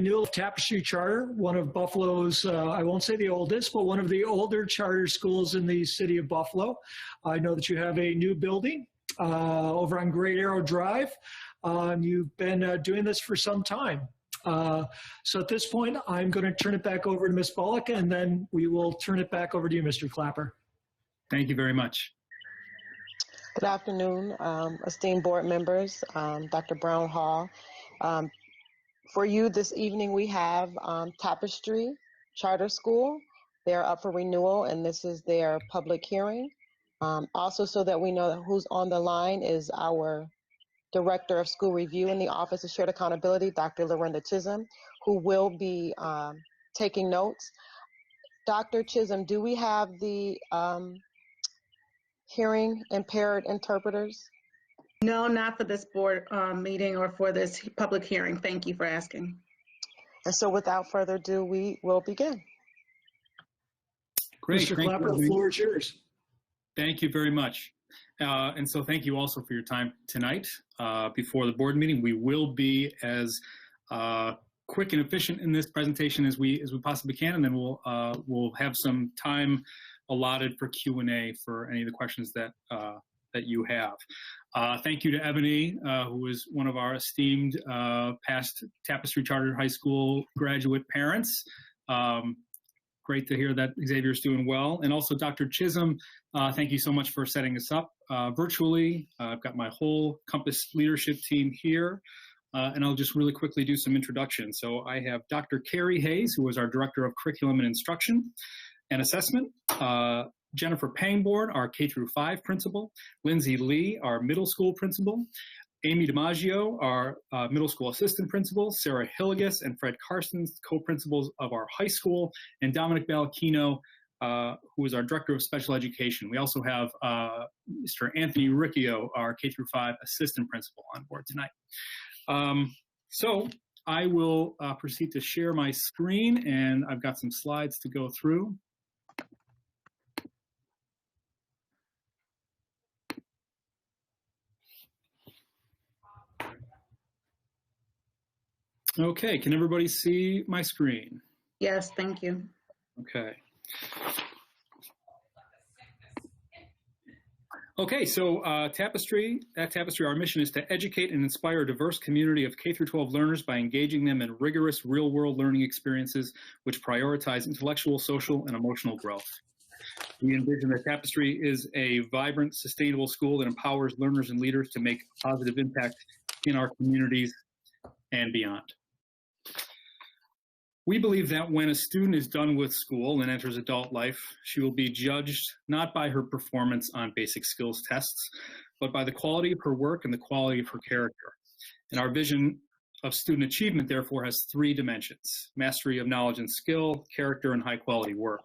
Renewal of Tapestry Charter, one of Buffalo's, I won't say the oldest, but one of the older charter schools in the city of Buffalo. I know that you have a new building over on Great Arrow Drive. You've been doing this for some time. So at this point, I'm going to turn it back over to Ms. Bullock, and then we will turn it back over to you, Mr. Clapper. Thank you very much. Good afternoon, esteemed board members, Dr. Brown Hall. For you this evening, we have Tapestry Charter School. They're up for renewal, and this is their public hearing. Also, so that we know who's on the line, is our Director of School Review in the Office of Shared Accountability, Dr. Lorinda Chisholm, who will be taking notes. Dr. Chisholm, do we have the hearing impaired interpreters? No, not for this board meeting or for this public hearing. Thank you for asking. And so without further ado, we will begin. Great. Mr. Clapper, the floor is yours. Thank you very much. And so thank you also for your time tonight. Before the board meeting, we will be as quick and efficient in this presentation as we possibly can, and then we'll have some time allotted for Q&A for any of the questions that you have. Thank you to Ebony, who is one of our esteemed past Tapestry Charter High School graduate parents. Great to hear that Xavier's doing well. And also Dr. Chisholm, thank you so much for setting us up virtually. I've got my whole Compass leadership team here, and I'll just really quickly do some introductions. So I have Dr. Carrie Hayes, who is our Director of Curriculum and Instruction and Assessment. Jennifer Pangborn, our K-5 principal. Lindsay Lee, our middle school principal. Amy DiMaggio, our middle school assistant principal. Sarah Hilligus and Fred Carsons, co-principals of our high school. And Dominic Ballachino, who is our Director of Special Education. We also have Mr. Anthony Riccio, our K-5 assistant principal, on board tonight. So I will proceed to share my screen, and I've got some slides to go through. Okay, can everybody see my screen? Yes, thank you. Okay. Okay, so at Tapestry, our mission is to educate and inspire a diverse community of K-12 learners by engaging them in rigorous real-world learning experiences which prioritize intellectual, social, and emotional growth. We envision that Tapestry is a vibrant, sustainable school that empowers learners and leaders to make a positive impact in our communities and beyond. We believe that when a student is done with school and enters adult life, she will be judged not by her performance on basic skills tests, but by the quality of her work and the quality of her character. And our vision of student achievement, therefore, has three dimensions: mastery of knowledge and skill, character, and high-quality work.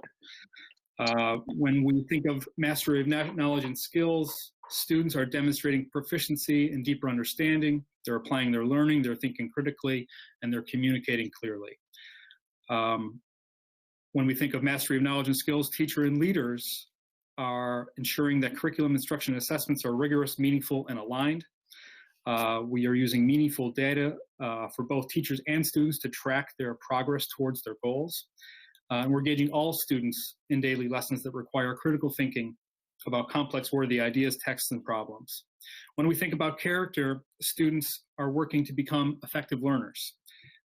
When we think of mastery of knowledge and skills, students are demonstrating proficiency and deeper understanding. They're applying their learning, they're thinking critically, and they're communicating clearly. When we think of mastery of knowledge and skills, teachers and leaders are ensuring that curriculum, instruction, and assessments are rigorous, meaningful, and aligned. We are using meaningful data for both teachers and students to track their progress towards their goals. And we're engaging all students in daily lessons that require critical thinking about complex, worthy ideas, texts, and problems. When we think about character, students are working to become effective learners.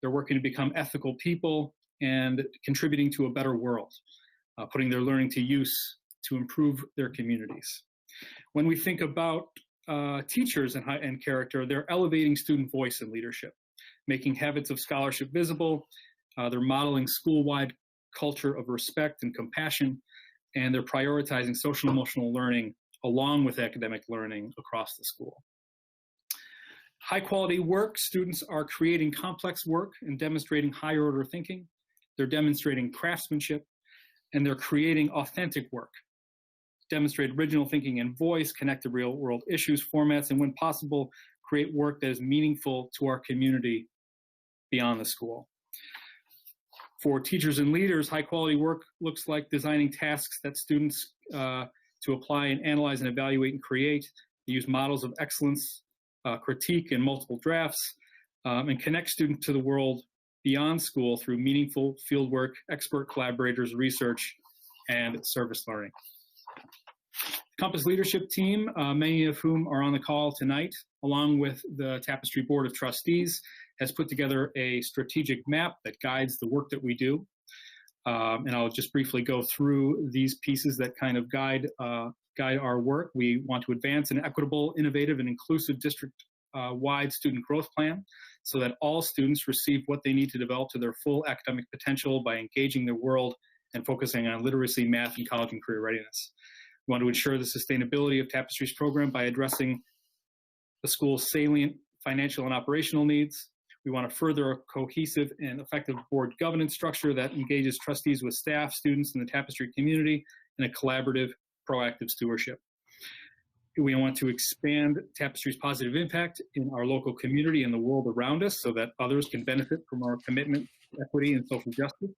They're working to become ethical people and contributing to a better world, putting their learning to use to improve their communities. When we think about teachers and character, they're elevating student voice and leadership, making habits of scholarship visible. They're modeling school-wide culture of respect and compassion, and they're prioritizing social and emotional learning along with academic learning across the school. High quality work, students are creating complex work and demonstrating higher order thinking. They're demonstrating craftsmanship, and they're creating authentic work. Demonstrate original thinking and voice, connect to real world issues, formats, and when possible, create work that is meaningful to our community beyond the school. For teachers and leaders, high quality work looks like designing tasks that students to apply and analyze and evaluate and create. They use models of excellence, critique and multiple drafts, and connect students to the world beyond school through meaningful fieldwork, expert collaborators, research, and service learning. Compass leadership team, many of whom are on the call tonight, along with the Tapestry Board of Trustees, has put together a strategic map that guides the work that we do. And I'll just briefly go through these pieces that kind of guide our work. We want to advance an equitable, innovative, and inclusive district-wide student growth plan so that all students receive what they need to develop to their full academic potential by engaging the world and focusing on literacy, math, and college and career readiness. We want to ensure the sustainability of Tapestry's program by addressing the school's salient financial and operational needs. We want to further a cohesive and effective board governance structure that engages trustees with staff, students, and the Tapestry community in a collaborative, proactive stewardship. We want to expand Tapestry's positive impact in our local community and the world around us so that others can benefit from our commitment to equity and social justice.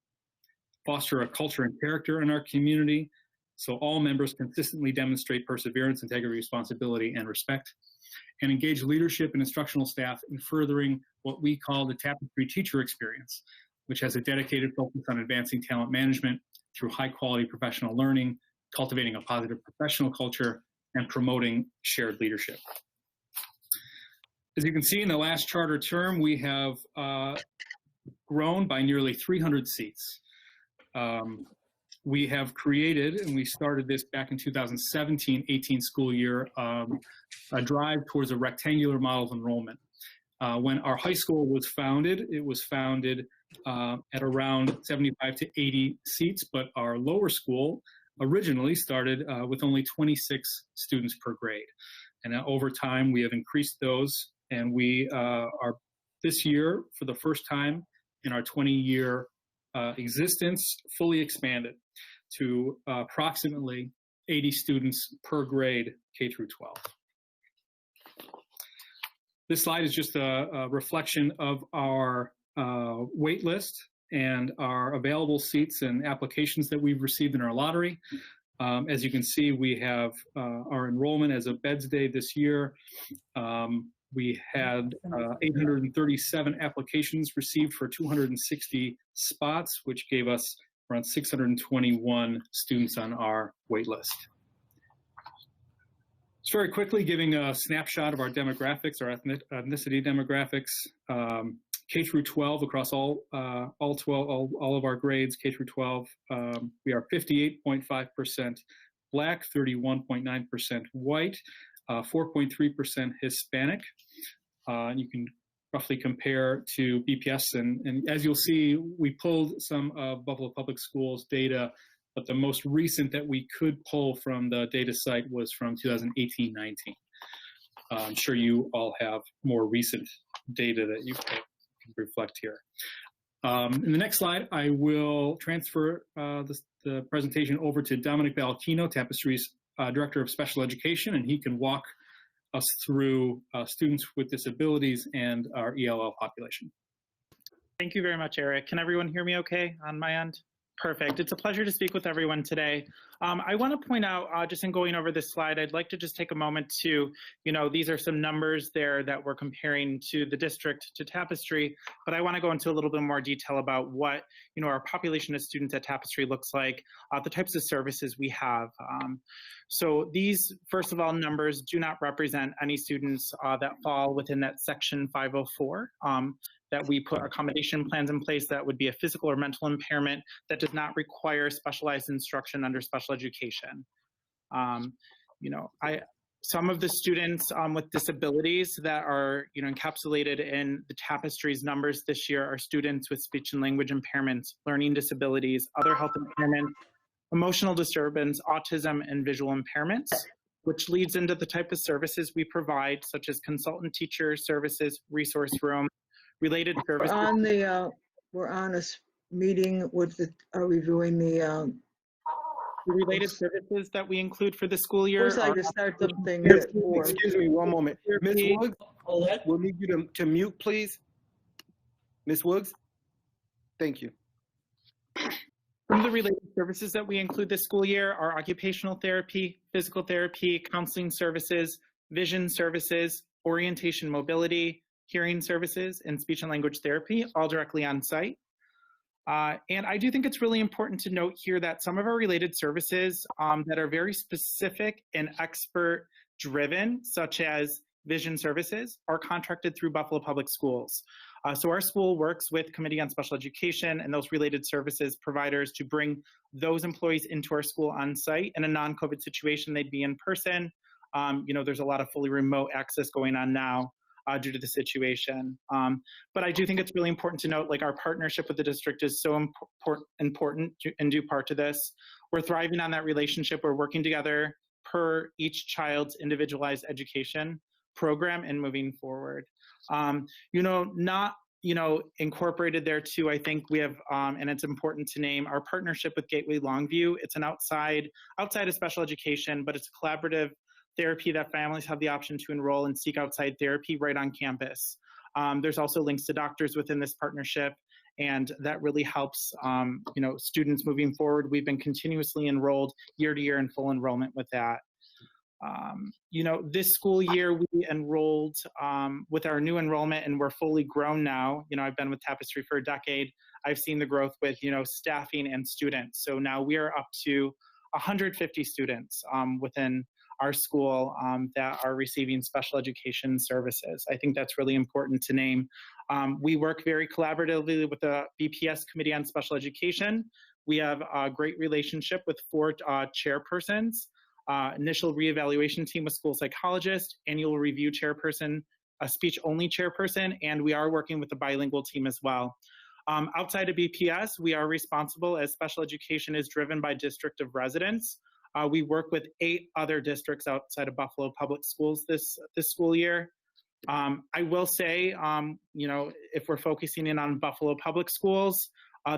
Foster a culture and character in our community so all members consistently demonstrate perseverance, integrity, responsibility, and respect. And engage leadership and instructional staff in furthering what we call the Tapestry teacher experience, which has a dedicated focus on advancing talent management through high-quality professional learning, cultivating a positive professional culture, and promoting shared leadership. As you can see, in the last charter term, we have grown by nearly 300 seats. We have created, and we started this back in 2017-18 school year, a drive towards a rectangular model of enrollment. When our high school was founded, it was founded at around 75 to 80 seats, but our lower school originally started with only 26 students per grade. And over time, we have increased those, and we are this year, for the first time in our 20-year existence, fully expanded to approximately 80 students per grade, K through 12. This slide is just a reflection of our wait list and our available seats and applications that we've received in our lottery. As you can see, we have our enrollment as of Beds Day this year. We had 837 applications received for 260 spots, which gave us around 621 students on our wait list. Just very quickly giving a snapshot of our demographics, our ethnicity demographics. K through 12 across all of our grades, K through 12, we are 58.5% Black, 31.9% white, 4.3% Hispanic. You can roughly compare to BPS, and as you'll see, we pulled some of Buffalo Public Schools data, but the most recent that we could pull from the data site was from 2018-19. I'm sure you all have more recent data that you can reflect here. In the next slide, I will transfer the presentation over to Dominic Ballachino, Tapestry's Director of Special Education, and he can walk us through students with disabilities and our ELL population. Thank you very much, Eric. Can everyone hear me okay on my end? Perfect. It's a pleasure to speak with everyone today. I want to point out, just in going over this slide, I'd like to just take a moment to, these are some numbers there that we're comparing to the district, to Tapestry, but I want to go into a little bit more detail about what, our population of students at Tapestry looks like, the types of services we have. So these, first of all, numbers do not represent any students that fall within that section 504. That we put accommodation plans in place that would be a physical or mental impairment that does not require specialized instruction under special education. Some of the students with disabilities that are encapsulated in the Tapestry's numbers this year are students with speech and language impairments, learning disabilities, other health impairments, emotional disturbance, autism, and visual impairments, which leads into the type of services we provide, such as consultant teacher services, resource room, related services. We're on a meeting with reviewing the related services that we include for the school year. First, I just start the thing. Excuse me, one moment. Ms. Woods, we'll need you to mute, please. Ms. Woods, thank you. Some of the related services that we include this school year are occupational therapy, physical therapy, counseling services, vision services, orientation mobility, hearing services, and speech and language therapy, all directly on site. And I do think it's really important to note here that some of our related services that are very specific and expert driven, such as vision services, are contracted through Buffalo Public Schools. So our school works with Committee on Special Education and those related services providers to bring those employees into our school on site. In a non-COVID situation, they'd be in person. You know, there's a lot of fully remote access going on now due to the situation. But I do think it's really important to note, like, our partnership with the district is so important and due part to this. We're thriving on that relationship. We're working together per each child's individualized education program and moving forward. You know, not, you know, incorporated there too, I think we have, and it's important to name our partnership with Gateway Longview. It's an outside of special education, but it's a collaborative therapy that families have the option to enroll and seek outside therapy right on campus. There's also links to doctors within this partnership, and that really helps, you know, students moving forward. We've been continuously enrolled year to year in full enrollment with that. You know, this school year we enrolled with our new enrollment, and we're fully grown now. You know, I've been with Tapestry for a decade. I've seen the growth with, you know, staffing and students. So now we are up to 150 students within our school that are receiving special education services. I think that's really important to name. We work very collaboratively with the BPS Committee on Special Education. We have a great relationship with 4 chairpersons, initial reevaluation team with school psychologist, annual review chairperson, a speech-only chairperson, and we are working with the bilingual team as well. Outside of BPS, we are responsible, as special education is driven by district of residence. We work with 8 other districts outside of Buffalo Public Schools this school year. I will say, you know, if we're focusing in on Buffalo Public Schools,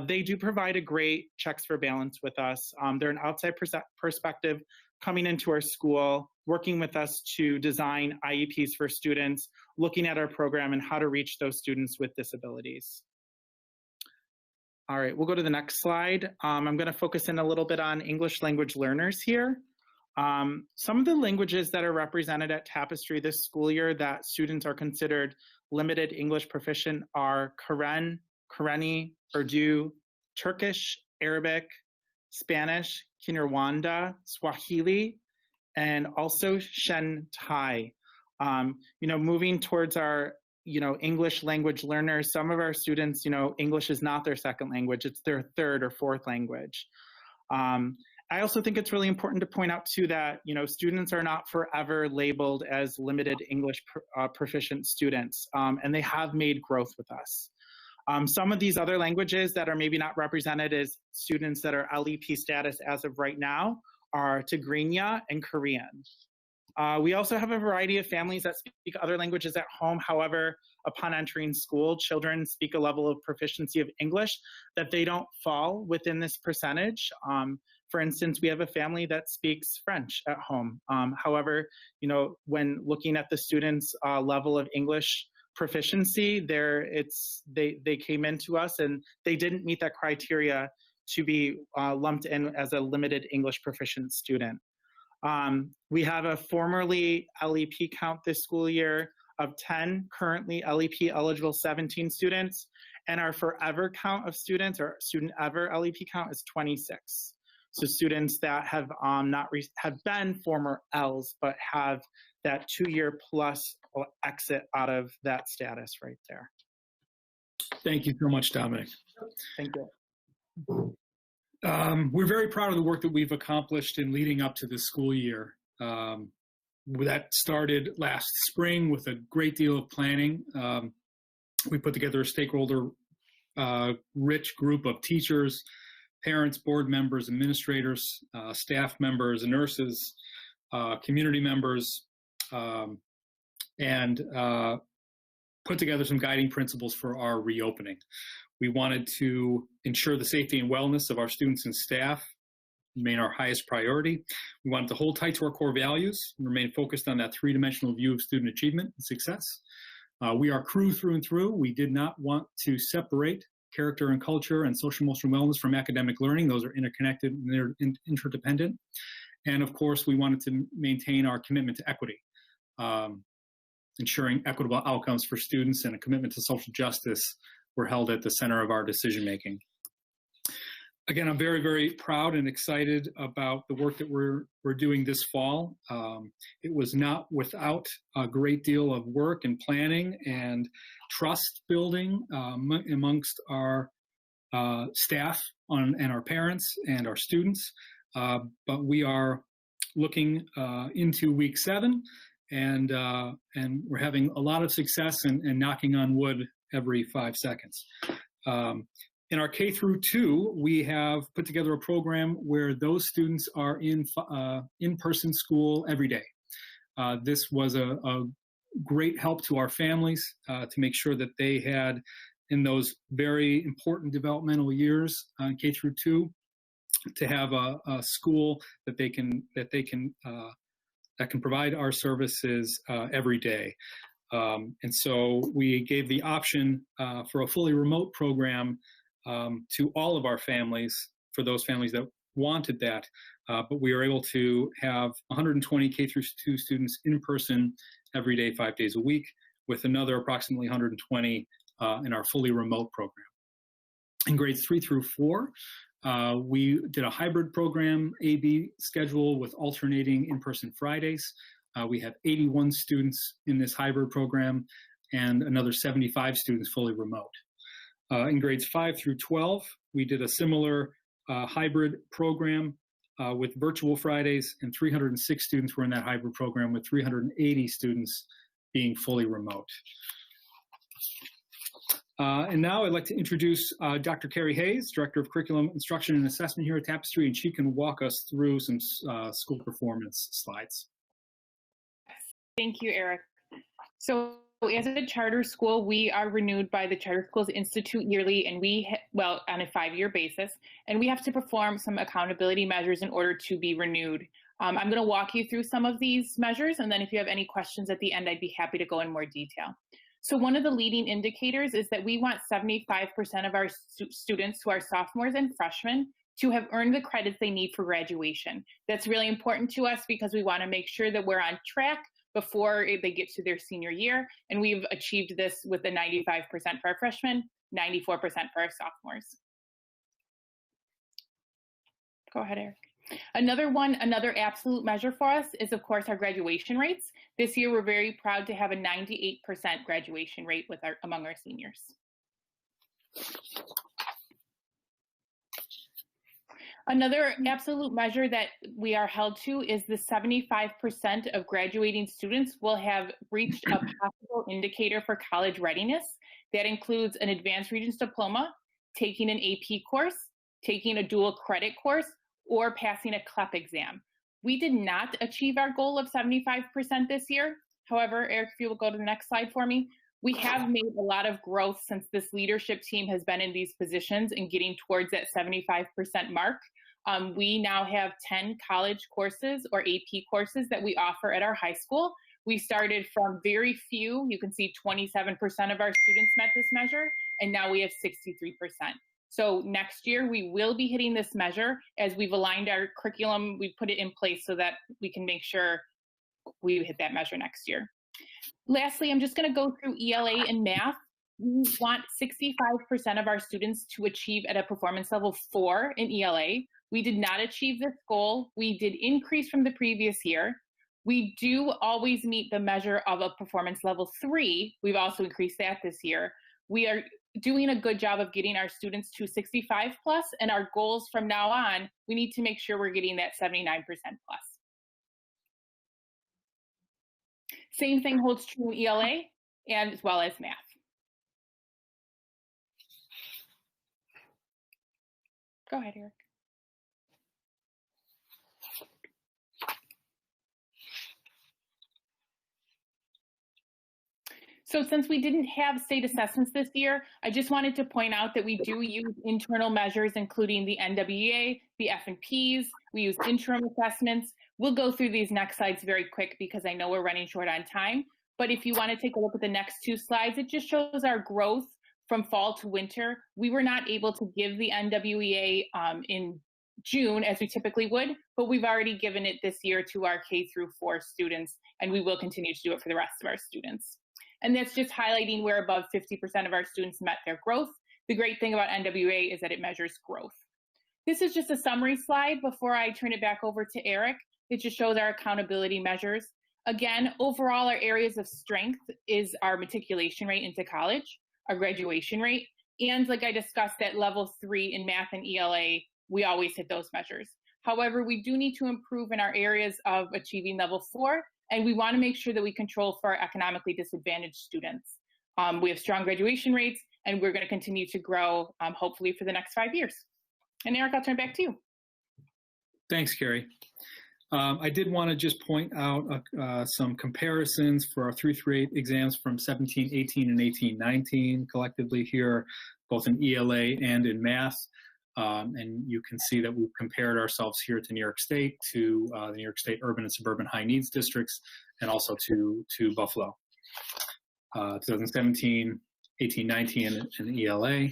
they do provide a great checks for balance with us. They're an outside perspective coming into our school, working with us to design IEPs for students, looking at our program and how to reach those students with disabilities. All right, we'll go to the next slide. I'm going to focus in a little bit on English language learners here. Some of the languages that are represented at Tapestry this school year that students are considered limited English proficient are Karen, Karenni, Urdu, Turkish, Arabic, Spanish, Kinyarwanda, Swahili, and also Shen Tai. You know, moving towards our, you know, English language learners, some of our students, you know, English is not their second language, it's their third or fourth language. I also think it's really important to point out too that, you know, students are not forever labeled as limited English proficient students, and they have made growth with us. Some of these other languages that are maybe not represented as students that are LEP status as of right now are Tigrinya and Korean. We also have a variety of families that speak other languages at home. However, upon entering school, children speak a level of proficiency of English that they don't fall within this percentage. For instance, we have a family that speaks French at home. However, you know, when looking at the students' level of English proficiency, they came into us and they didn't meet that criteria to be lumped in as a limited English proficient student. We have a formerly LEP count this school year of 10, currently LEP eligible 17 students, and our forever count of students, or student ever LEP count, is 26. So students that have have been former Ls, but have that 2-year plus exit out of that status right there. Thank you so much, Dominic. Thank you. We're very proud of the work that we've accomplished in leading up to this school year. That started last spring with a great deal of planning. We put together a stakeholder rich group of teachers, parents, board members, administrators, staff members, nurses, community members, and put together some guiding principles for our reopening. We wanted to ensure the safety and wellness of our students and staff remain our highest priority. We wanted to hold tight to our core values and remain focused on that 3-dimensional view of student achievement and success. We are crew through and through. We did not want to separate character and culture and social emotional wellness from academic learning. Those are interconnected and they're interdependent. And of course, we wanted to maintain our commitment to equity. ensuring equitable outcomes for students and a commitment to social justice were held at the center of our decision making. Again, I'm very, very proud and excited about the work that we're doing this fall. It was not without a great deal of work and planning and trust building amongst our staff and our parents and our students. But we are looking into week 7, and we're having a lot of success and knocking on wood every 5 seconds. In our K through 2, we have put together a program where those students are in in-person school every day. This was a great help to our families to make sure that they had, in those very important developmental years, K through 2, to have a school that can provide our services every day. And so we gave the option for a fully remote program to all of our families, for those families that wanted that. But we were able to have 120 K through 2 students in person every day, 5 days a week, with another approximately 120 in our fully remote program. In grades 3 through 4, we did a hybrid program, A/B schedule with alternating in-person Fridays. We have 81 students in this hybrid program and another 75 students fully remote. In grades 5 through 12, we did a similar hybrid program with virtual Fridays, and 306 students were in that hybrid program, with 380 students being fully remote. And now I'd like to introduce Dr. Carrie Hayes, Director of Curriculum, Instruction, and Assessment here at Tapestry, and she can walk us through some school performance slides. Thank you, Eric. So as a charter school, we are renewed by the Charter Schools Institute yearly, and on a 5-year basis, and we have to perform some accountability measures in order to be renewed. I'm going to walk you through some of these measures, and then if you have any questions at the end, I'd be happy to go in more detail. So one of the leading indicators is that we want 75% of our students who are sophomores and freshmen to have earned the credits they need for graduation. That's really important to us because we want to make sure that we're on track before they get to their senior year, and we've achieved this with the 95% for our freshmen, 94% for our sophomores. Go ahead, Eric. Another absolute measure for us is, of course, our graduation rates. This year, we're very proud to have a 98% graduation rate among our seniors. Another absolute measure that we are held to is the 75% of graduating students will have reached a possible indicator for college readiness. That includes an advanced Regents diploma, taking an AP course, taking a dual credit course, or passing a CLEP exam. We did not achieve our goal of 75% this year. However, Eric, if you will go to the next slide for me, we have made a lot of growth since this leadership team has been in these positions and getting towards that 75% mark. We now have 10 college courses or AP courses that we offer at our high school. We started from very few. You can see 27% of our students met this measure, and now we have 63%. So next year, we will be hitting this measure as we've aligned our curriculum. We put it in place so that we can make sure we hit that measure next year. Lastly, I'm just going to go through ELA and math. We want 65% of our students to achieve at a performance level 4 in ELA. We did not achieve this goal. We did increase from the previous year. We do always meet the measure of a performance level 3. We've also increased that this year. We are doing a good job of getting our students to 65 plus, and our goals from now on, we need to make sure we're getting that 79% plus. Same thing holds true in ELA and as well as math. Go ahead, Eric. So since we didn't have state assessments this year, I just wanted to point out that we do use internal measures, including the NWEA, the F&Ps, we use interim assessments. We'll go through these next slides very quick because I know we're running short on time. But if you want to take a look at the next 2 slides, it just shows our growth from fall to winter. We were not able to give the NWEA in June as we typically would, but we've already given it this year to our K through 4 students, and we will continue to do it for the rest of our students. And that's just highlighting where above 50% of our students met their growth. The great thing about NWA is that it measures growth. This is just a summary slide before I turn it back over to Eric. It just shows our accountability measures. Again, overall, our areas of strength is our matriculation rate into college, our graduation rate, and like I discussed at level 3 in math and ELA, we always hit those measures. However, we do need to improve in our areas of achieving level 4, and we want to make sure that we control for our economically disadvantaged students. We have strong graduation rates, and we're going to continue to grow, hopefully for the next 5 years. And Eric, I'll turn it back to you. Thanks, Carrie. I did want to just point out some comparisons for our 3-8 exams from 17-18 and 18-19 collectively here, both in ELA and in math. And you can see that we've compared ourselves here to New York State, to the New York State urban and suburban high needs districts, and also to Buffalo. 2017, 18-19 in ELA,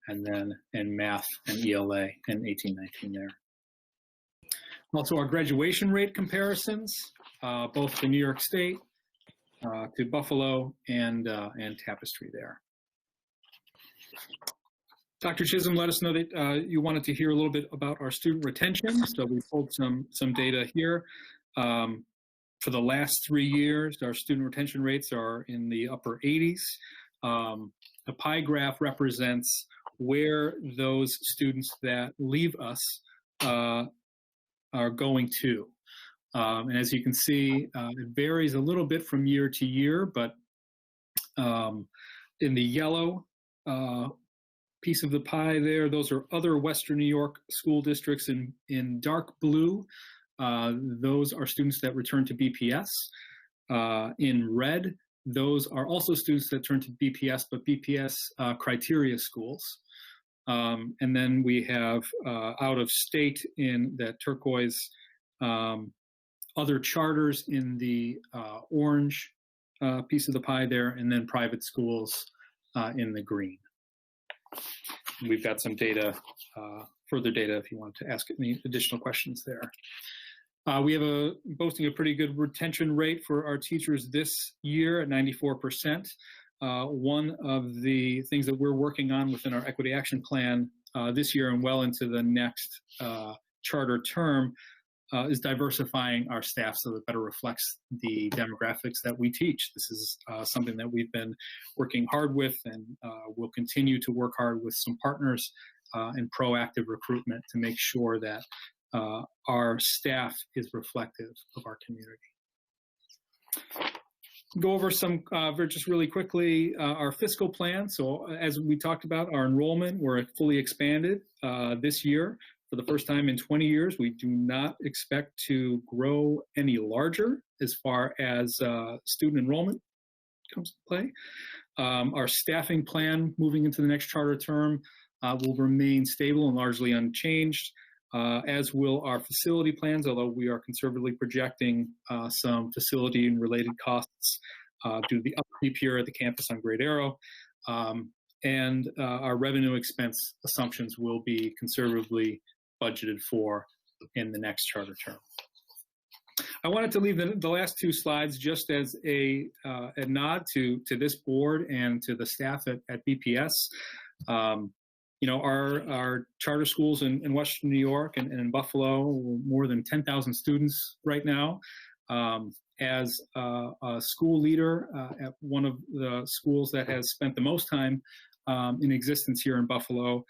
and then in math and ELA in 18-19 there. Also our graduation rate comparisons, both to New York State, to Buffalo, and Tapestry there. Dr. Chisholm let us know that you wanted to hear a little bit about our student retention, so we pulled some data here. For the last 3 years, our student retention rates are in the upper 80s. The pie graph represents where those students that leave us are going to. And as you can see, it varies a little bit from year to year, but in the yellow piece of the pie there, those are other Western New York school districts. In dark blue, those are students that return to BPS. In red, those are also students that turn to BPS, but BPS criteria schools. And then we have out of state in that turquoise, other charters in the orange piece of the pie there, and then private schools in the green. We've got some data, further data if you want to ask any additional questions there. We have boasting a pretty good retention rate for our teachers this year at 94%. One of the things that we're working on within our Equity Action Plan this year and well into the next charter term is diversifying our staff so that it better reflects the demographics that we teach. This is something that we've been working hard with, and we'll continue to work hard with some partners in proactive recruitment to make sure that our staff is reflective of our community. Go over some, just really quickly, our fiscal plan. So as we talked about, our enrollment, we're fully expanded this year. For the first time in 20 years, we do not expect to grow any larger as far as student enrollment comes to play. Our staffing plan moving into the next charter term will remain stable and largely unchanged, as will our facility plans, although we are conservatively projecting some facility and related costs due to the upkeep here at the campus on Great Arrow. And our revenue expense assumptions will be conservatively budgeted for in the next charter term. I wanted to leave the last two slides just as a nod to this board and to the staff at BPS. You know, our charter schools in Western New York and in Buffalo, more than 10,000 students right now. As a school leader at one of the schools that has spent the most time in existence here in Buffalo,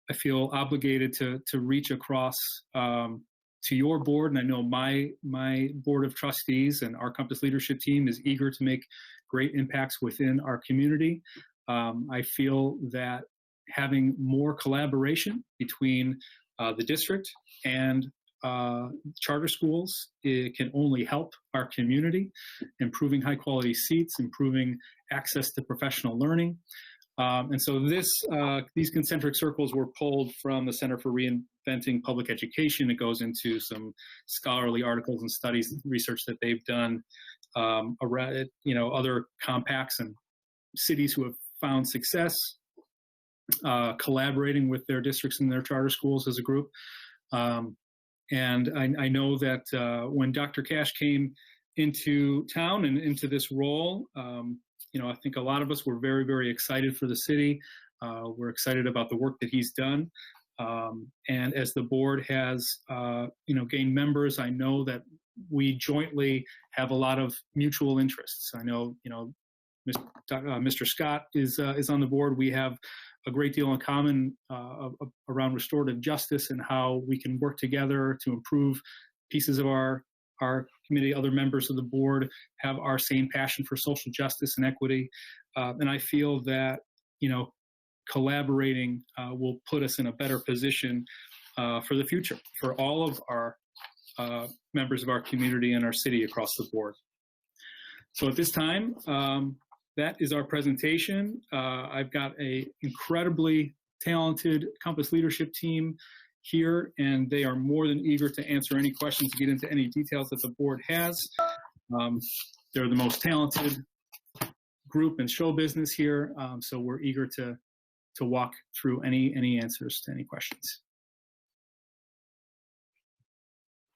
I feel obligated to reach across to your board, and I know my board of trustees and our Compass leadership team is eager to make great impacts within our community. I feel that having more collaboration between the district and charter schools, it can only help our community, improving high quality seats, improving access to professional learning. And so these concentric circles were pulled from the Center for Reinventing Public Education. It goes into some scholarly articles and studies and research that they've done around, you know, other compacts and cities who have found success. collaborating with their districts and their charter schools as a group. And I know that when Dr. Cash came into town and into this role, I think a lot of us were very, very excited for the city. We're excited about the work that he's done. And as the board has, gained members, I know that we jointly have a lot of mutual interests. I know, Mr. Scott is on the board. We have a great deal in common around restorative justice and how we can work together to improve pieces of our committee. Other members of the board have our same passion for social justice and equity. And I feel that, collaborating will put us in a better position for the future, for all of our members of our community and our city across the board. So at this time, that is our presentation. I've got an incredibly talented Compass leadership team here, and they are more than eager to answer any questions, get into any details that the board has. They're the most talented group in show business here, so we're eager to walk through any answers to any questions.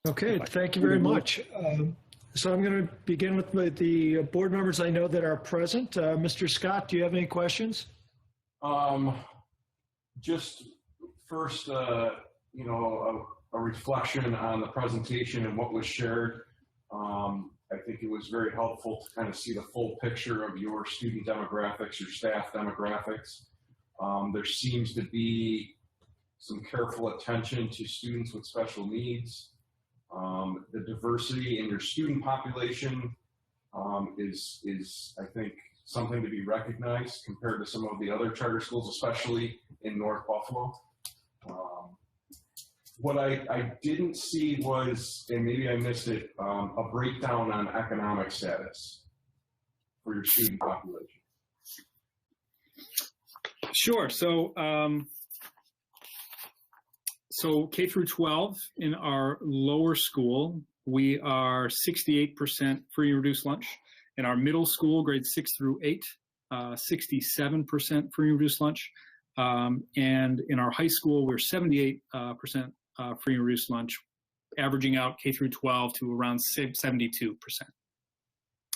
Okay, thank you very much. So I'm going to begin with the board members I know that are present. Mr. Scott, do you have any questions? Just first, a reflection on the presentation and what was shared. I think it was very helpful to kind of see the full picture of your student demographics, your staff demographics. There seems to be some careful attention to students with special needs. The diversity in your student population is, I think, something to be recognized compared to some of the other charter schools, especially in North Buffalo. What I didn't see was, and maybe I missed it, a breakdown on economic status for your student population. Sure. So K through 12 in our lower school, we are 68% free and reduced lunch. In our middle school, grades 6 through 8, 67% free and reduced lunch. And in our high school, we're 78% free and reduced lunch, averaging out K through 12 to around 72%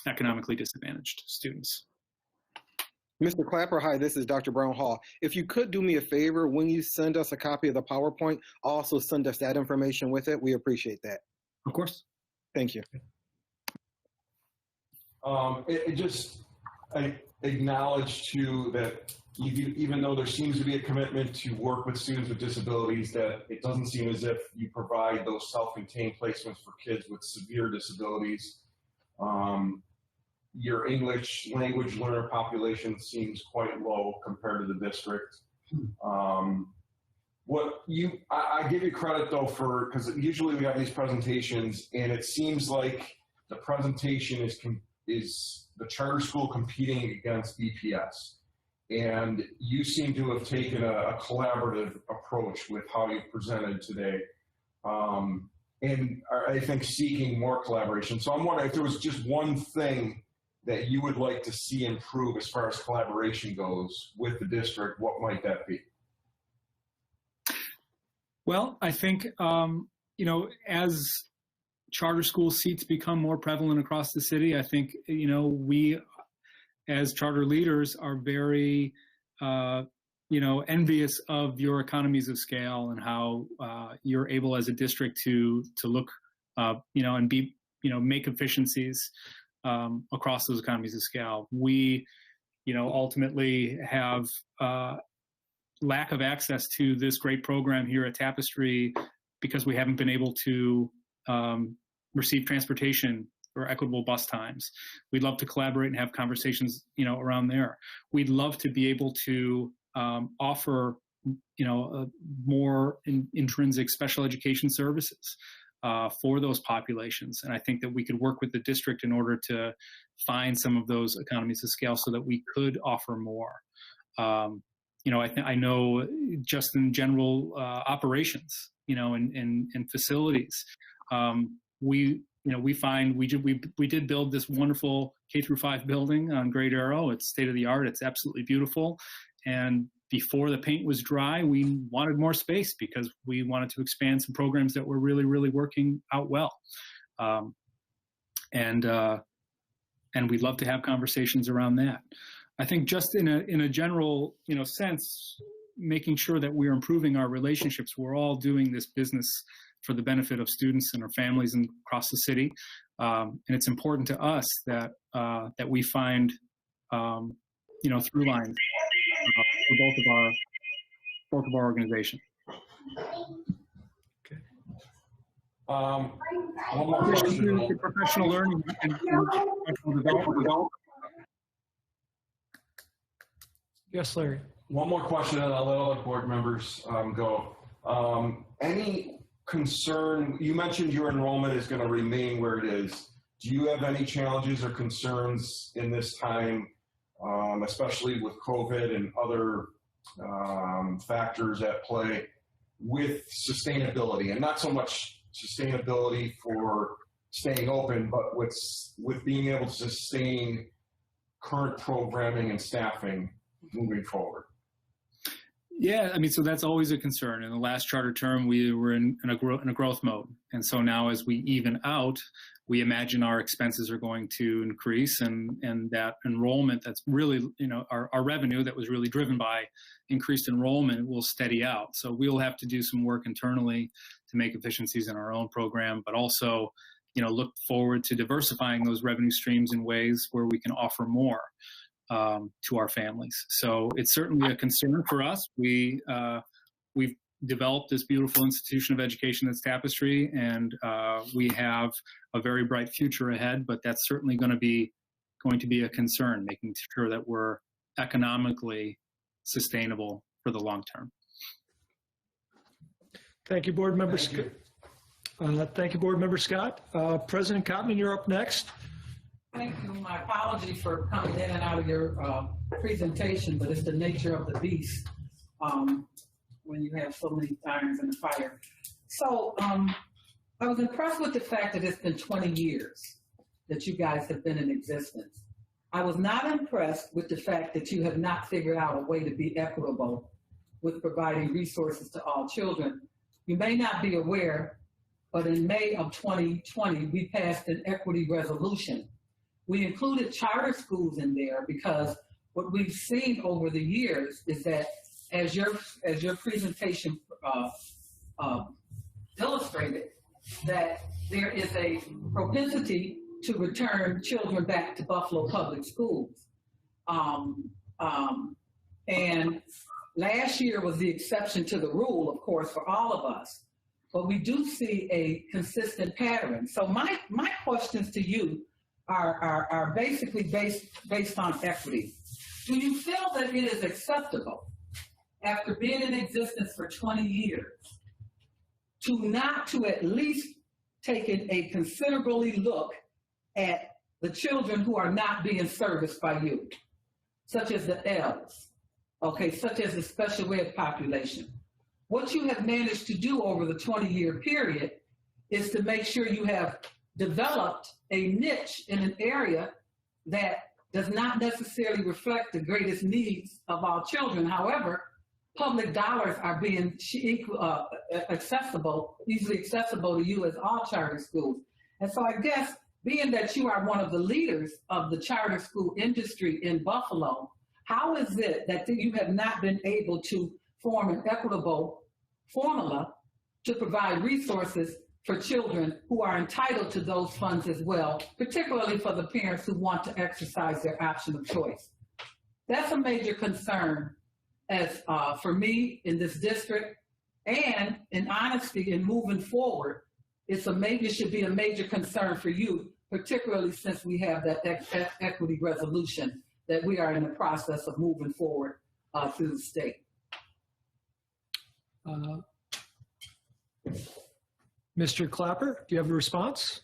economically disadvantaged students. Mr. Clapper, hi, this is Dr. Brown Hall. If you could do me a favor, when you send us a copy of the PowerPoint, also send us that information with it. We appreciate that. Of course. Thank you. I acknowledge too that even though there seems to be a commitment to work with students with disabilities, that it doesn't seem as if you provide those self-contained placements for kids with severe disabilities. Your English language learner population seems quite low compared to the district. I give you credit though because usually we have these presentations and it seems like the presentation is the charter school competing against BPS. And you seem to have taken a collaborative approach with how you've presented today. And I think seeking more collaboration. So I'm wondering if there was just one thing that you would like to see improve as far as collaboration goes with the district, what might that be? Well, I think, as charter school seats become more prevalent across the city, I think, we as charter leaders are very, envious of your economies of scale and how you're able as a district to look, and be, make efficiencies across those economies of scale. We, ultimately have lack of access to this great program here at Tapestry because we haven't been able to receive transportation or equitable bus times. We'd love to collaborate and have conversations, around there. We'd love to be able to offer, more intrinsic special education services for those populations. And I think that we could work with the district in order to find some of those economies of scale so that we could offer more. I know just in general operations, and facilities, we did build this wonderful K through 5 building on Great Arrow. It's state of the art. It's absolutely beautiful. And before the paint was dry, we wanted more space because we wanted to expand some programs that were really, really working out well. And we'd love to have conversations around that. I think just in a general, sense, making sure that we're improving our relationships. We're all doing this business for the benefit of students and our families and across the city. And it's important to us that that we find, through lines for both of our organization. One more question. Professional learning and professional development. Yes, Larry. One more question, and I'll let other board members go. Any concern? You mentioned your enrollment is going to remain where it is. Do you have any challenges or concerns in this time, especially with COVID and other factors at play, with sustainability? And not so much sustainability for staying open, but with being able to sustain current programming and staffing moving forward. Yeah, so that's always a concern. In the last charter term, we were in a growth mode. And so now as we even out, we imagine our expenses are going to increase, and that enrollment that's really, our revenue that was really driven by increased enrollment will steady out. So we'll have to do some work internally to make efficiencies in our own program, but also, look forward to diversifying those revenue streams in ways where we can offer more to our families. So it's certainly a concern for us. We've developed this beautiful institution of education that's Tapestry, and we have a very bright future ahead, but that's certainly going to be a concern, making sure that we're economically sustainable for the long term. Thank you, Board Member Scott. Thank you, Board Member Scott. President Kottman, you're up next. Thank you. My apology for coming in and out of your presentation, but it's the nature of the beast when you have so many irons in the fire. So I was impressed with the fact that it's been 20 years that you guys have been in existence. I was not impressed with the fact that you have not figured out a way to be equitable with providing resources to all children. You may not be aware, but in May of 2020, we passed an equity resolution. We included charter schools in there because what we've seen over the years is that, as your presentation illustrated, that there is a propensity to return children back to Buffalo Public Schools. And last year was the exception to the rule, of course, for all of us. But we do see a consistent pattern. So my questions to you are basically based on equity. Do you feel that it is acceptable, after being in existence for 20 years, to at least take a considerably look at the children who are not being serviced by you, such as the L's, such as the special ed population? What you have managed to do over the 20-year period is to make sure you have developed a niche in an area that does not necessarily reflect the greatest needs of our children. However, public dollars are being easily accessible to you as all charter schools. And so I guess, being that you are one of the leaders of the charter school industry in Buffalo, how is it that you have not been able to form an equitable formula to provide resources for children who are entitled to those funds as well, particularly for the parents who want to exercise their option of choice? That's a major concern as for me in this district, and in honesty, in moving forward, it should be a major concern for you, particularly since we have that equity resolution that we are in the process of moving forward through the state. Mr. Clapper, do you have a response?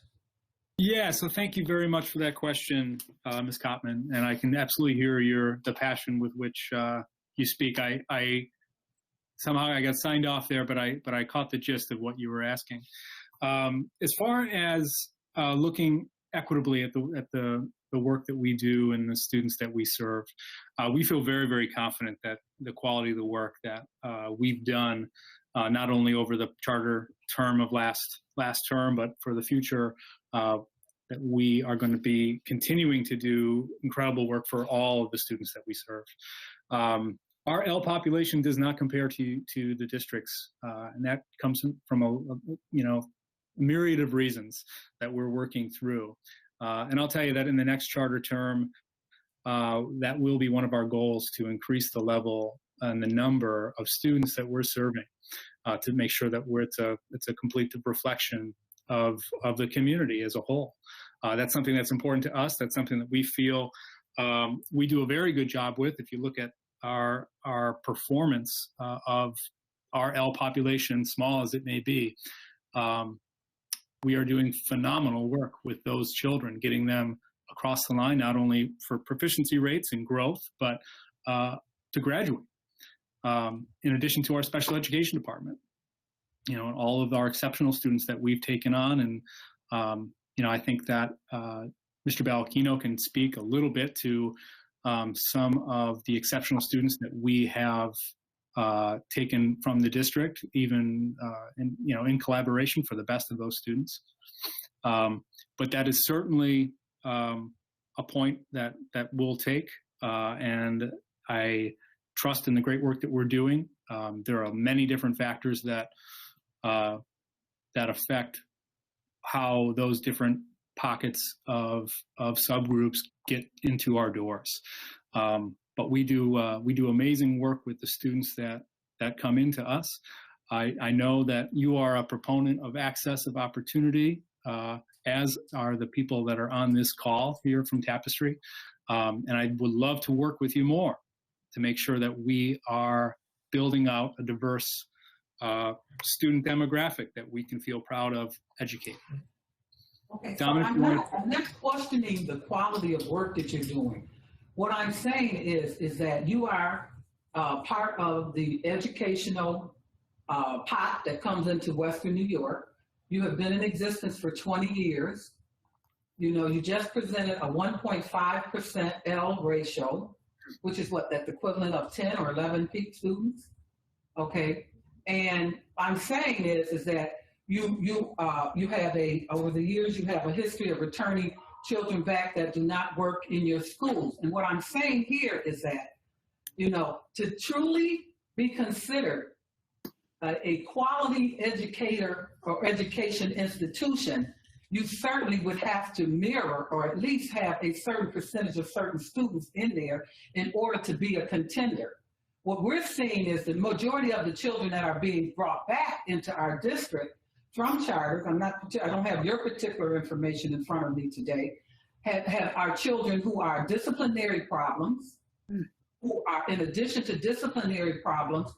Yeah, so thank you very much for that question, Ms. Kottman, and I can absolutely hear the passion with which you speak. I somehow got signed off there, but I caught the gist of what you were asking. As far as looking equitably at the the work that we do and the students that we serve. We feel very, very confident that the quality of the work that we've done, not only over the charter term of last term, but for the future, that we are going to be continuing to do incredible work for all of the students that we serve. Our L population does not compare to the districts, and that comes from a myriad of reasons that we're working through. And I'll tell you that in the next charter term, that will be one of our goals, to increase the level and the number of students that we're serving, to make sure that it's a complete reflection of the community as a whole. That's something that's important to us. That's something that we feel we do a very good job with. If you look at our performance of our L population, small as it may be, we are doing phenomenal work with those children, getting them across the line, not only for proficiency rates and growth, but to graduate. In addition to our special education department, all of our exceptional students that we've taken on. And, I think that Mr. Ballachino can speak a little bit to some of the exceptional students that we have taken from the district, even in collaboration for the best of those students. But that is certainly a point that we'll take, and I trust in the great work that we're doing. There are many different factors that affect how those different pockets of subgroups get into our doors. But we do amazing work with the students that come into us. I know that you are a proponent of access of opportunity, as are the people that are on this call here from Tapestry. And I would love to work with you more to make sure that we are building out a diverse student demographic that we can feel proud of educating. Okay, so I'm not questioning the quality of work that you're doing. What I'm saying is that you are part of the educational pot that comes into Western New York. You have been in existence for 20 years. You just presented a 1.5% L ratio, which is what, that's equivalent of 10 or 11 peak students. Okay, and I'm saying is that you have over the years, you have a history of returning children back that do not work in your schools. And what I'm saying here is that, to truly be considered a quality educator or education institution, you certainly would have to mirror or at least have a certain percentage of certain students in there in order to be a contender. What we're seeing is the majority of the children that are being brought back into our district from charters, I don't have your particular information in front of me today, have our children who are disciplinary problems, who are, in addition to disciplinary problems,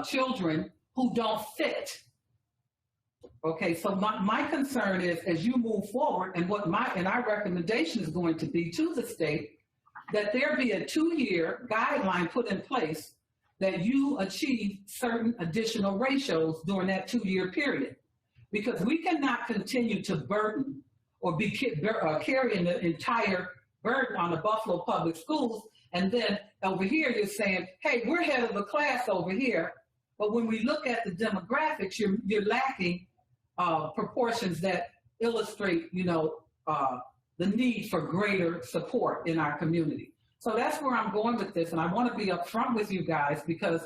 children who don't fit. Okay, so my concern is, as you move forward, and our recommendation is going to be to the state, that there be a 2-year guideline put in place that you achieve certain additional ratios during that 2-year period. Because we cannot continue to burden or be carrying the entire burden on the Buffalo Public Schools, and then over here you're saying, hey, we're head of the class over here, but when we look at the demographics, you're lacking proportions that illustrate, the need for greater support in our community. So that's where I'm going with this, and I want to be upfront with you guys because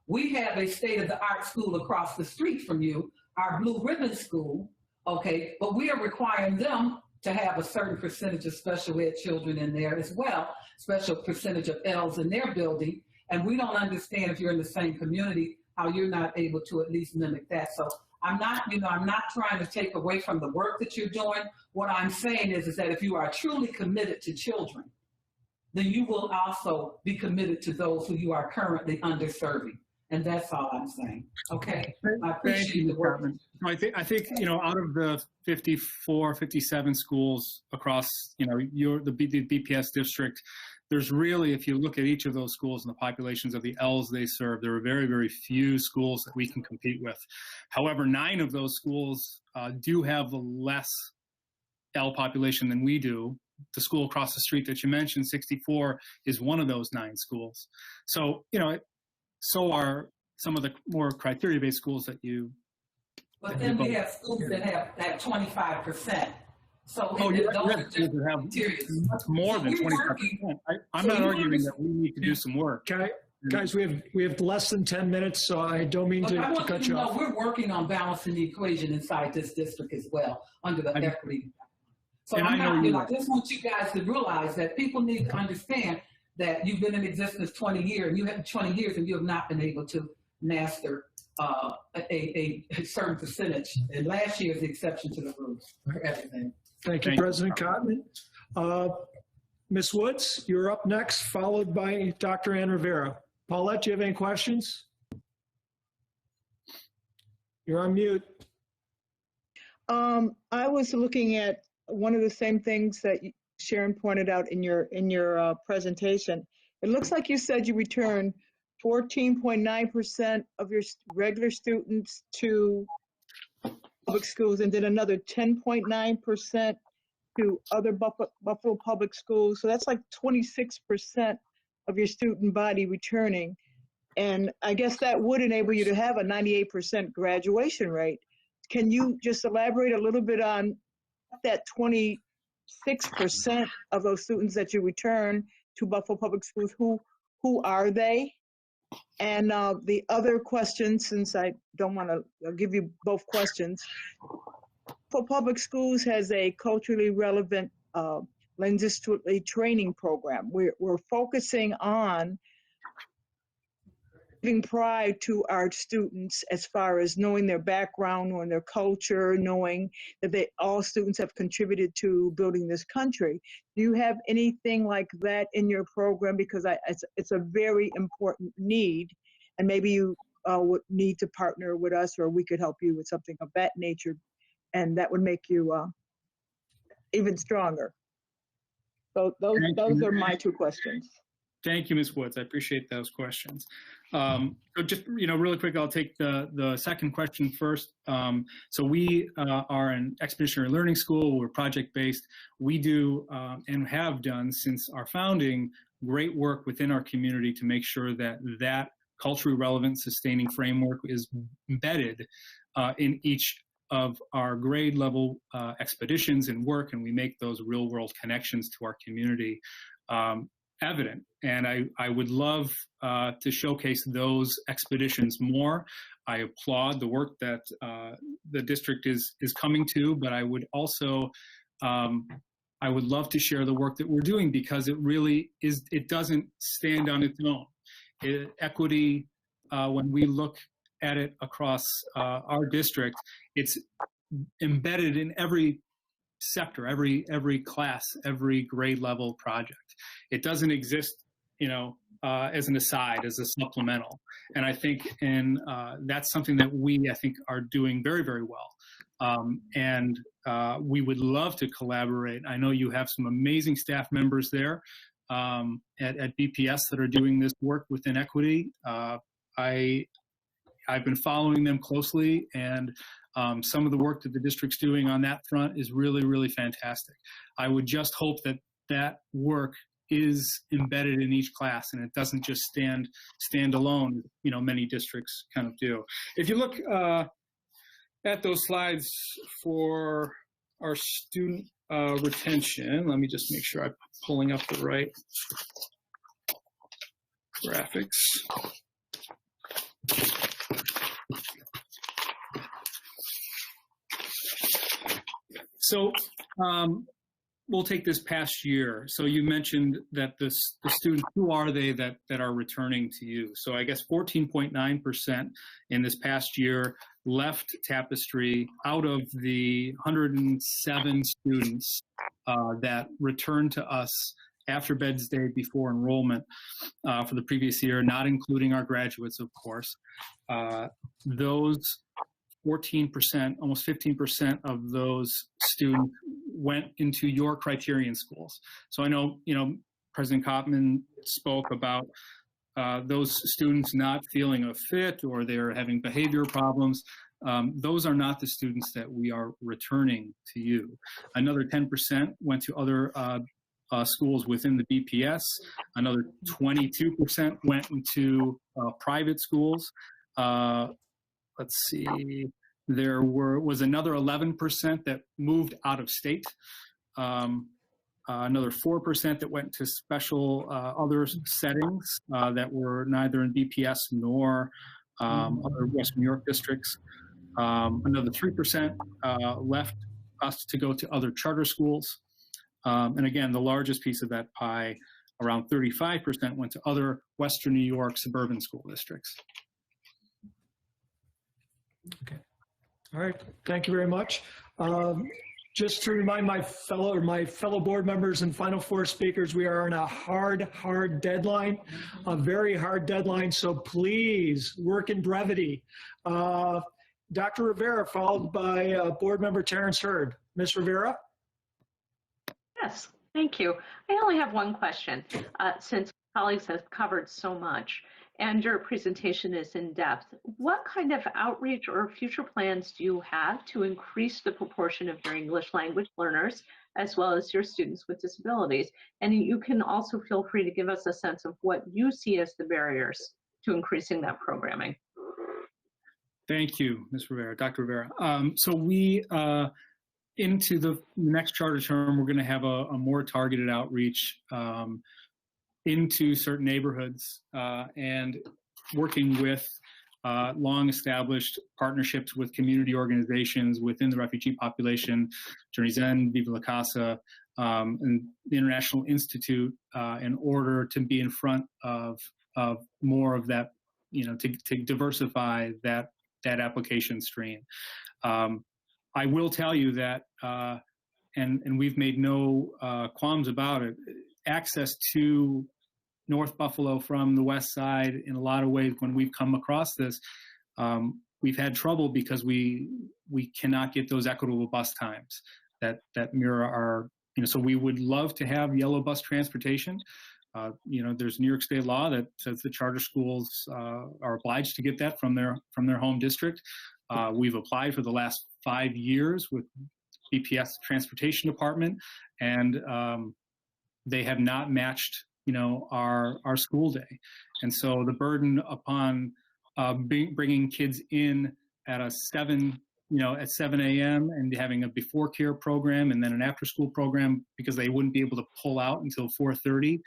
we have a state-of-the-art school across the street from you, our Blue Ribbon School, okay, but we are requiring them to have a certain percentage of special ed children in there as well, special percentage of Ls in their building, and we don't understand, if you're in the same community, how you're not able to at least mimic that. So I'm not trying to take away from the work that you're doing. What I'm saying is that if you are truly committed to children, then you will also be committed to those who you are currently underserving. And that's all I'm saying. Okay. I appreciate the work. I think out of the 54, 57 schools across, the BPS district, there's really, if you look at each of those schools and the populations of the Ls they serve, there are very, very few schools that we can compete with. However, 9 of those schools do have less L population than we do. The school across the street that you mentioned, 64, is one of those 9 schools. So, so are some of the more criteria-based schools that you. But then we have schools that have that 25%. So Oh, those you're are right. Schools that have criteria. much more than 25%. I'm not arguing that we need to do some work. Guys, we have less than 10 minutes, so I don't mean But I to want cut you you to know off. we're working on balancing the equation inside this district as well under the equity. So And I'm I know not, you I just want you guys to realize that people need to understand that you've been in existence 20 years, and you have 20 years, and you have not been able to master a certain percentage. And last year is the exception to the rule for everything. Thank you, President Cotman. Ms. Woods, you're up next, followed by Dr. Ann Rivera. Paulette, do you have any questions? You're on mute. I was looking at one of the same things that Sharon pointed out in your presentation. It looks like you said you returned 14.9% of your regular students to public schools, and then another 10.9% to other Buffalo public schools. So that's like 26% of your student body returning. And I guess that would enable you to have a 98% graduation rate. Can you just elaborate a little bit on that 26% of those students that you return to Buffalo public schools? Who are they? And the other question, since I don't want to give you both questions, for public schools has a culturally relevant linguistically training program. We're focusing on giving pride to our students as far as knowing their background, knowing their culture, knowing that all students have contributed to building this country. Do you have anything like that in your program? Because it's a very important need, and maybe you would need to partner with us, or we could help you with something of that nature, and that would make you even stronger. So those are my 2 questions. Thank you, Ms. Woods. I appreciate those questions. So just, really quick, I'll take the second question first. So we are an expeditionary learning school. We're project-based. We do and have done since our founding great work within our community to make sure that culturally relevant sustaining framework is embedded in each of our grade level expeditions and work, and we make those real world connections to our community evident. And I would love to showcase those expeditions more. I applaud the work that the district is coming to, but I would also, I would love to share the work that we're doing, because it really is, it doesn't stand on its own. Equity, when we look at it across our district, it's embedded in every sector, every class, every grade level project. It doesn't exist, as an aside, as a supplemental. And I think, that's something that I think are doing very, very well. And we would love to collaborate. I know you have some amazing staff members there at BPS that are doing this work within equity. I've been following them closely, and some of the work that the district's doing on that front is really, really fantastic. I would just hope that work is embedded in each class and it doesn't just stand alone. Many districts kind of do. If you look at those slides for our student retention, let me just make sure I'm pulling up the right graphics. So we'll take this past year. So you mentioned that the students, who are they that are returning to you? So I guess 14.9% in this past year left Tapestry. Out of the 107 students that returned to us after Bed's Day, before enrollment for the previous year, not including our graduates, of course, those 14%, almost 15% of those students went into your criterion schools. So I know, President Cotman spoke about those students not feeling a fit, or they're having behavior problems. those are not the students that we are returning to you. Another 10% went to other schools within the BPS. Another 22% went into private schools. Let's see, there was another 11% that moved out of state. Another 4% that went to special other settings that were neither in BPS nor other Western New York districts. Another 3% left us to go to other charter schools. And again, the largest piece of that pie, around 35%, went to other Western New York suburban school districts. Okay. All right. Thank you very much. Just to remind my fellow board members and final four speakers, we are on a hard deadline, a very hard deadline. So please work in brevity. Dr. Rivera, followed by board member Terrence Hurd. Ms. Rivera? Yes, thank you. I only have one question. Since colleagues have covered so much and your presentation is in depth, what kind of outreach or future plans do you have to increase the proportion of your English language learners as well as your students with disabilities? And you can also feel free to give us a sense of what you see as the barriers to increasing that programming. Thank you, Ms. Rivera, Dr. Rivera. So we, into the next charter term, we're going to have a more targeted outreach into certain neighborhoods and working with long-established partnerships with community organizations within the refugee population, Journey's End, Viva La Casa, and the International Institute, in order to be in front of more of that, to diversify that application stream. I will tell you that, and we've made no qualms about it, access to North Buffalo from the west side, in a lot of ways, when we've come across this, we've had trouble because we cannot get those equitable bus times that mirror our, so we would love to have yellow bus transportation. There's New York state law that says the charter schools are obliged to get that from their home district. We've applied for the last 5 years with BPS Transportation Department, and they have not matched, our school day. And so the burden upon bringing kids in at 7 a.m. and having a before care program and then an after school program, because they wouldn't be able to pull out until 4:30.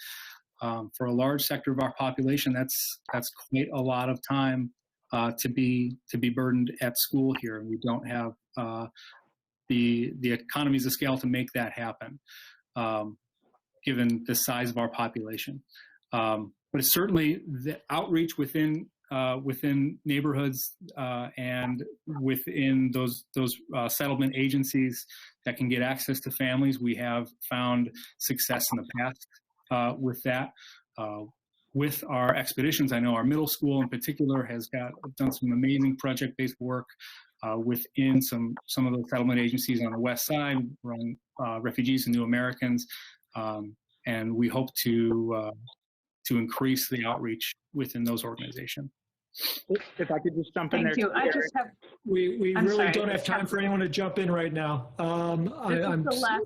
For a large sector of our population, that's quite a lot of time to be burdened at school here, and we don't have the economies of scale to make that happen, given the size of our population. But it's certainly the outreach within neighborhoods and within those settlement agencies that can get access to families. We have found success in the past with that. With our expeditions, I know our middle school in particular has done some amazing project-based work within some of the settlement agencies on the west side, around refugees and new Americans, and we hope to increase the outreach within those organizations. If I could just jump in there. Thank you. I just have. We really don't have time for anyone to jump in right now. This is the last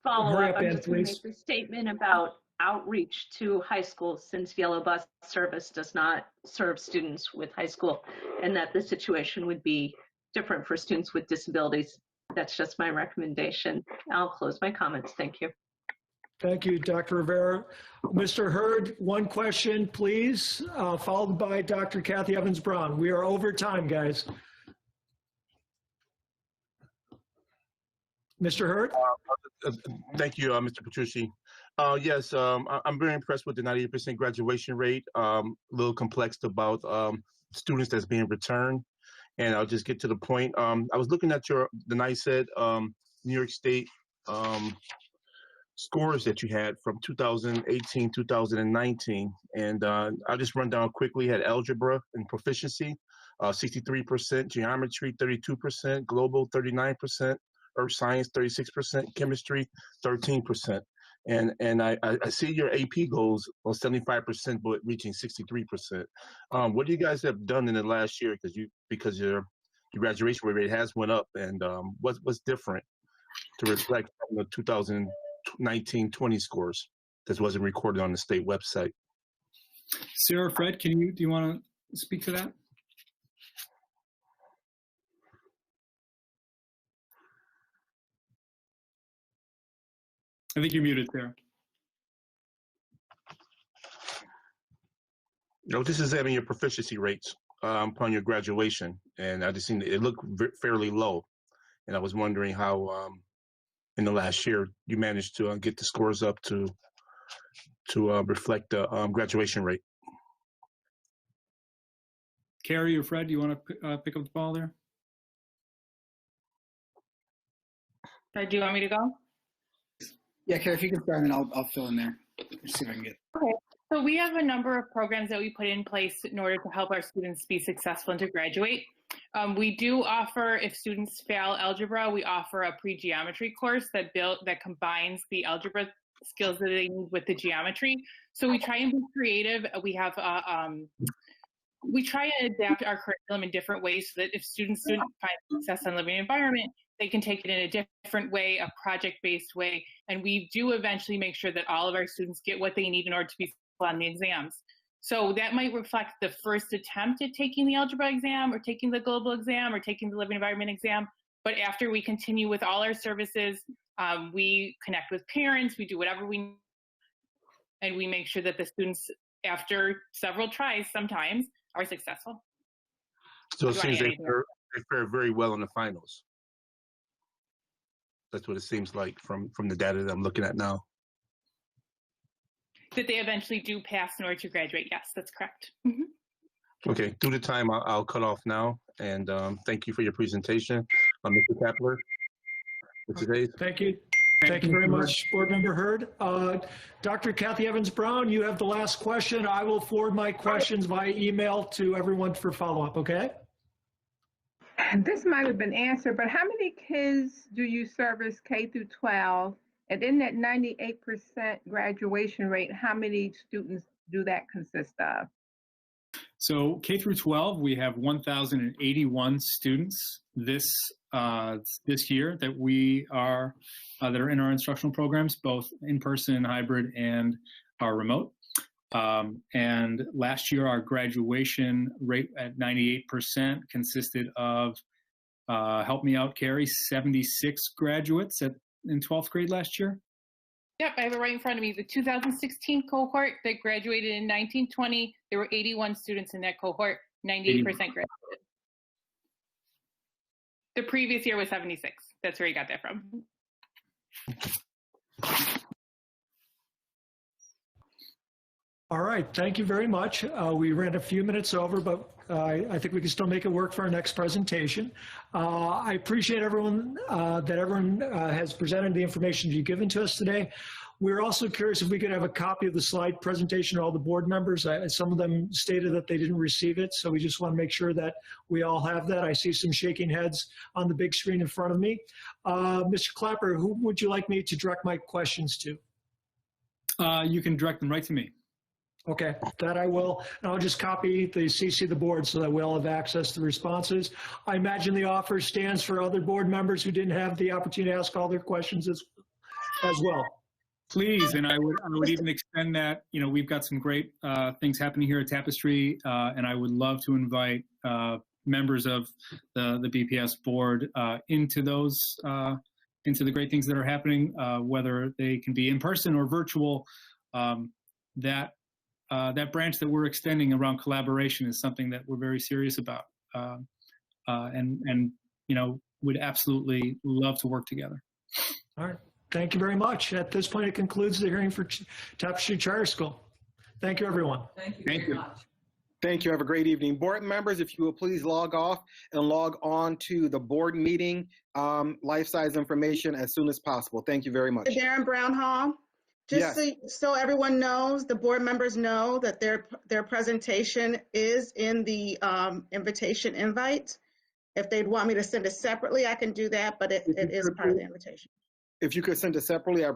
follow-up. I'm just going to make a statement about outreach to high schools, since Yellow Bus service does not serve students with high school, and that the situation would be different for students with disabilities. That's just my recommendation. I'll close my comments. Thank you. Thank you, Dr. Rivera. Mr. Hurd, one question, please, followed by Dr. Kathy Evans-Brown. We are over time, guys. Mr. Hurd? Thank you, Mr. Petrucci. Yes, I'm very impressed with the 98% graduation rate. A little complex about students that's being returned, and I'll just get to the point. I was looking at the NYSED New York State scores that you had from 2018, 2019, and I'll just run down quickly. Had algebra and proficiency, 63%, geometry, 32%, global, 39%, earth science, 36%, chemistry, 13%. And I see your AP goals on 75%, but reaching 63%. What do you guys have done in the last year? Because your graduation rate has went up, and what's different to reflect on the 2019-20 scores that wasn't recorded on the state website? Sarah, Fred, do you want to speak to that? I think you're muted there. No, this is having your proficiency rates upon your graduation, and I just seen it looked fairly low, and I was wondering how in the last year you managed to get the scores up to reflect the graduation rate. Carrie or Fred, do you want to pick up the ball there? Fred, do you want me to go? Yeah, Carrie, if you can start, and I'll fill in there. Let's see if I can get. Okay. So we have a number of programs that we put in place in order to help our students be successful and to graduate. We do offer, if students fail algebra, we offer a pre-geometry course that combines the algebra skills that they need with the geometry. So we try and be creative. We try and adapt our curriculum in different ways so that if students find success in living environment, they can take it in a different way, a project-based way. And we do eventually make sure that all of our students get what they need in order to be successful on the exams. So that might reflect the first attempt at taking the algebra exam or taking the global exam or taking the living environment exam. But after we continue with all our services, we connect with parents, we do whatever we need, and we make sure that the students, after several tries sometimes, are successful. So it seems they fare very well in the finals. That's what it seems like from the data that I'm looking at now. That they eventually do pass in order to graduate. Yes, that's correct. Mm-hmm. Okay, due to time, I'll cut off now. And thank you for your presentation, Mr. Kapler. Thank you. Thank you very much, Board Member Hurd. Dr. Kathy Evans-Brown, you have the last question. I will forward my questions via email to everyone for follow-up, okay? This might have been answered, but how many kids do you service K through 12? And in that 98% graduation rate, how many students do that consist of? So K through 12, we have 1,081 students this year that we are that are in our instructional programs, both in person, hybrid, and our remote. And last year, our graduation rate at 98% consisted of, help me out, Carrie, 76 graduates in 12th grade last year. Yep, I have it right in front of me. The 2016 cohort that graduated in 1920, there were 81 students in that cohort, 98% graduated. The previous year was 76. That's where you got that from. All right, thank you very much. We ran a few minutes over, but I think we can still make it work for our next presentation. I appreciate everyone has presented the information you've given to us today. We're also curious if we could have a copy of the slide presentation to all the board members. Some of them stated that they didn't receive it, so we just want to make sure that we all have that. I see some shaking heads on the big screen in front of me. Mr. Clapper, who would you like me to direct my questions to? You can direct them right to me. Okay, that I will. And I'll just copy the CC the board so that we all have access to the responses. I imagine the offer stands for other board members who didn't have the opportunity to ask all their questions as well. Please, and I would even extend that. You know, we've got some great things happening here at Tapestry, and I would love to invite members of the BPS board into the great things that are happening, whether they can be in person or virtual. That branch that we're extending around collaboration is something that we're very serious about, and you know, would absolutely love to work together. All right. Thank you very much. At this point, it concludes the hearing for Tapestry Charter School. Thank you, everyone. Thank you very much. Thank you. Have a great evening. Board members, if you will please log off and log on to the board meeting life-size information as soon as possible. Thank you very much. Darren Brown Hall, just so everyone knows, the board members know that their presentation is in the invitation invite. If they'd want me to send it separately, I can do that, but it is part of the invitation. If you could send it separately, I